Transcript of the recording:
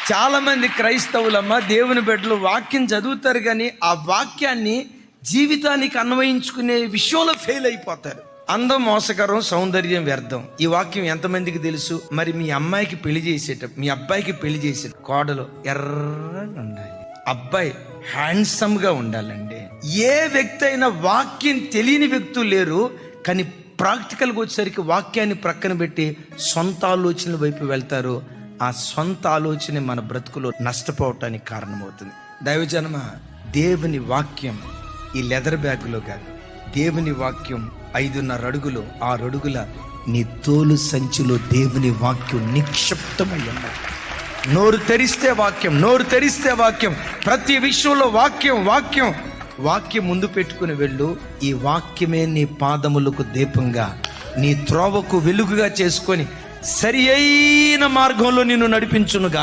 చాలా మంది క్రైస్తవులమ్మ, దేవుని బిడ్డలు వాక్యం చదువుతారు, కానీ ఆ వాక్యాన్ని జీవితానికి అన్వయించుకునే విషయంలో ఫెయిల్ అయిపోతారు. అందం మోసకరం, సౌందర్యం వ్యర్థం. ఈ వాక్యం ఎంతమందికి తెలుసు? మరి మీ అమ్మాయికి పెళ్లి చేసేటప్పుడు, మీ అబ్బాయికి పెళ్లి చేసే కోడలు ఎర్రగా ఉండాలి, అబ్బాయి హ్యాండ్సమ్ గా ఉండాలండి. ఏ వ్యక్తి అయినా, వాక్యం తెలియని వ్యక్తులు లేరు, కానీ ప్రాక్టికల్గా వచ్చేసరికి వాక్యాన్ని ప్రక్కన పెట్టి సొంత ఆలోచనల వైపు వెళ్తారు. ఆ సొంత ఆలోచన మన బ్రతుకులో నష్టపోవటానికి కారణమవుతుంది. దైవజనమ, దేవుని వాక్యం ఈ లెదర్ బ్యాగులో కాదు. దేవుని వాక్యం 5.5 అడుగులు, 6 అడుగుల నీ తోలు సంచిలో దేవుని వాక్యం నిక్షిప్తమై ఉన్నది. నోరు తెరిస్తే వాక్యం, నోరు తెరిస్తే వాక్యం. ప్రతి విషయంలో వాక్యం వాక్యం వాక్యం ముందు పెట్టుకుని వెళ్ళు. ఈ వాక్యమే నీ పాదములకు దీపంగా, నీ త్రోవకు వెలుగుగా చేసుకొని సరి అయిన మార్గంలో నిన్ను నడిపించునుగా.